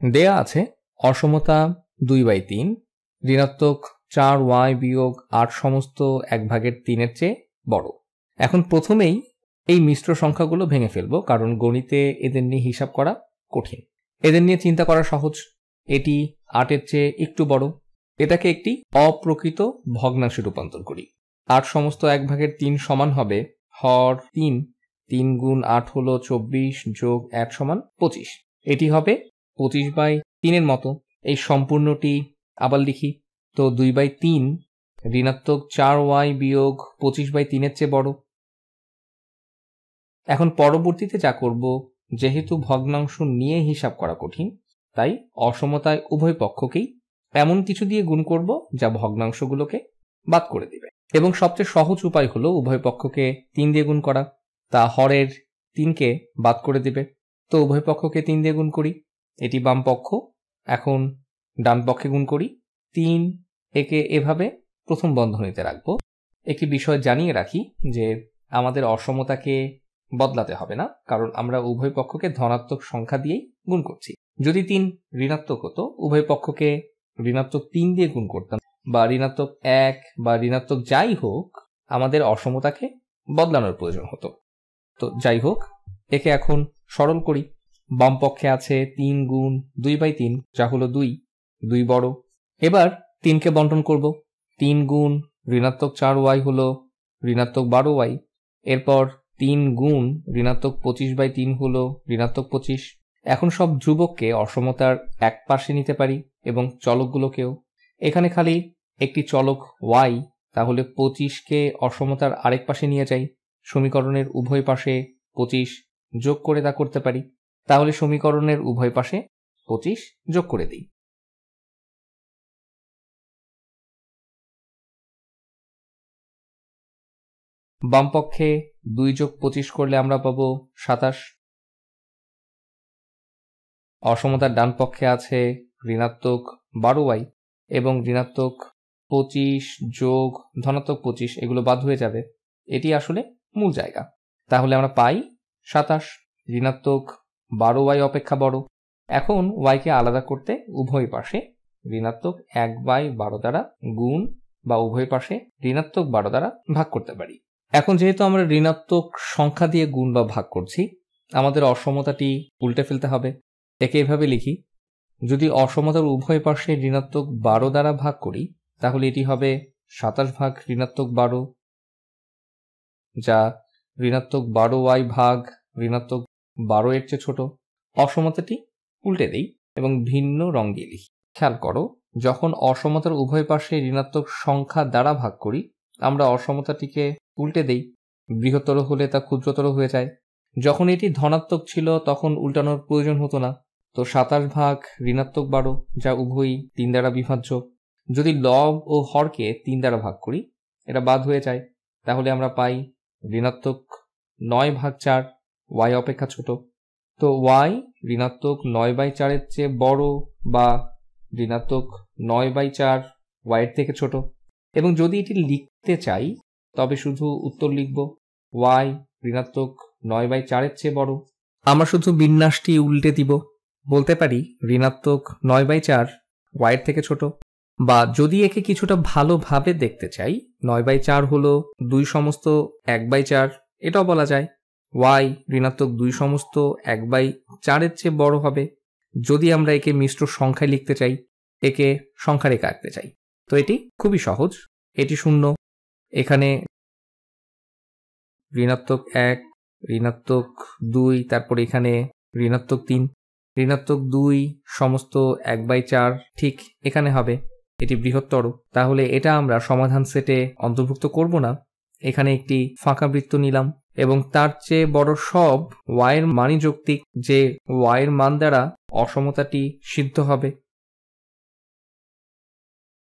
দেয়া আছে অসমতা 2/3 ঋণাত্মক 4y বিয়োগ 8 সমস্ত 1/3 চেয়ে বড়। এখন প্রথমেই এই মিশ্র সংখ্যাগুলো ভেঙে ফেলবো, কারণ গণিতে এদের নিয়ে হিসাব করা কঠিন। এদের নিয়ে চিন্তা করা সহজ। এটি 8 চেয়ে একটু বড়। এটাকে একটি অপ্রকৃত ভগ্নাংশে রূপান্তর করি। 8 সমস্ত 1/3 সমান হবে হর 3। 3 গুণ 8 হলো 24 যোগ 1 সমান 25। এটি হবে 25/3 মতো। এই সম্পূর্ণটি আবার লিখি। তো 2/3 ঋণাত্মক 4y বিয়োগ 25/3 চেয়ে বড়। এখন পরবর্তীতে যা করব, যেহেতু ভগ্নাংশ নিয়ে হিসাব করা কঠিন, তাই অসমতায় উভয় পক্ষকেই এমন কিছু দিয়ে গুণ করব যা ভগ্নাংশগুলোকে বাদ করে দিবে। এবং সবচেয়ে সহজ উপায় হলো উভয় পক্ষকে 3 দিয়ে গুণ করা। তা হরের 3কে বাদ করে দিবে। তো উভয় পক্ষকে 3 দিয়ে গুণ করি। এটি বাম পক্ষ। এখন ডান পক্ষে গুণ করি। 3 একে এভাবে প্রথম বন্ধনীতে রাখবো। একটি বিষয় জানিয়ে রাখি যে আমাদের অসমতাকে বদলাতে হবে না, কারণ আমরা উভয় পক্ষকে ধনাত্মক সংখ্যা দিয়েই গুণ করছি। যদি 3 ঋণাত্মক হতো, উভয় পক্ষকে ঋণাত্মক 3 দিয়ে গুণ করতাম, বা ঋণাত্মক 1 বা ঋণাত্মক যাই হোক, আমাদের অসমতাকে বদলানোর প্রয়োজন হতো। তো যাই হোক, একে এখন সরল করি। বাম পক্ষে আছে 3 গুণ 2/3, যা হলো 2। 2 বড়। এবার 3কে বন্টন করব। 3 গুণ ঋণাত্মক 4y হলো ঋণাত্মক 12y। এরপর 3 গুণ ঋণাত্মক 25/3 হলো ঋণাত্মক 25। এখন সব ধ্রুবককে অসমতার এক পাশে নিতে পারি এবং চলকগুলোকেও। এখানে খালি একটি চলক y, তাহলে 25কে অসমতার আরেক পাশে নিয়ে যাই। সমীকরণের উভয় পাশে 25 যোগ করে তা করতে পারি। তাহলে সমীকরণের উভয় পাশে 25 যোগ করে দিই। বাম পক্ষে 2 যোগ 25 করলে আমরা পাবো 27। অসমতার ডান পক্ষে আছে ঋণাত্মক 12y এবং ঋণাত্মক 25 যোগ ধনাত্মক 25, এগুলো বাদ হয়ে যাবে। এটি আসলে মূল জায়গা। তাহলে আমরা পাই 27। ঋণাত্মক 12y অপেক্ষা বড়। এখন y-কে আলাদা করতে উভয় পাশে ঋণাত্মক 1/12 দ্বারা গুণ বা উভয় পাশে ঋণাত্মক 12 দ্বারা ভাগ করতে পারি। এখন যেহেতু আমরা ঋণাত্মক সংখ্যা দিয়ে গুণ বা ভাগ করছি, আমাদের অসমতাটি উল্টে ফেলতে হবে। একে এভাবে লিখি। যদি অসমতার উভয় পাশে ঋণাত্মক 12 দ্বারা ভাগ করি, তাহলে এটি হবে 27 ভাগ ঋণাত্মক 12, যা ঋণাত্মক 12y ভাগ ঋণাত্মক 12 এর চেয়ে ছোট। অসমতাটি উল্টে দেই এবং ভিন্ন রং দিয়ে লিখি। খেয়াল করো, যখন অসমতার উভয় পাশে ঋণাত্মক সংখ্যা দ্বারা ভাগ করি, আমরা অসমতাটিকে উল্টে দেই। বৃহত্তর হলে তা ক্ষুদ্রতর হয়ে যায়। যখন এটি ধনাত্মক ছিল, তখন উল্টানোর প্রয়োজন হতো না। তো 27 ভাগ ঋণাত্মক 12, যা উভয়ই 3 দ্বারা বিভাজ্য। যদি লব ও হরকে 3 দ্বারা ভাগ করি, এটা বাদ হয়ে যায়। তাহলে আমরা পাই ঋণাত্মক 9 ভাগ 4, y অপেক্ষা ছোট। তো y ঋণাত্মক 9/4 এর চেয়ে বড়, বা ঋণাত্মক 9/4 y এর থেকে ছোট। এবং যদি এটি লিখতে চাই, তবে শুধু উত্তর লিখব y ঋণাত্মক 9/4 এর চেয়ে বড়। আমরা শুধু বিন্যাসটি উল্টে দিব। বলতে পারি ঋণাত্মক 9/4 y এর থেকে ছোট। বা যদি একে কিছুটা ভালোভাবে দেখতে চাই, 9/4 হলো 2 সমস্ত 1/4, এটাও বলা যায় y ঋণাত্মক 2 সমস্ত 1/4 এর চেয়ে বড় হবে। যদি আমরা একে মিশ্র সংখ্যায় লিখতে চাই, একে সংখ্যা রেখে আঁকতে চাই, তো এটি খুবই সহজ। এটি 0, এখানে ঋণাত্মক 1, ঋণাত্মক 2, তারপর এখানে ঋণাত্মক 3, ঋণাত্মক 2 সমস্ত 1/4 ঠিক এখানে হবে। এটি বৃহত্তর, তাহলে এটা আমরা সমাধান সেটে অন্তর্ভুক্ত করব না। এখানে একটি ফাঁকা বৃত্ত নিলাম এবং তার চেয়ে বড় সব y এর মানই যৌক্তিক, যে y এর মান দ্বারা অসমতাটি সিদ্ধ হবে।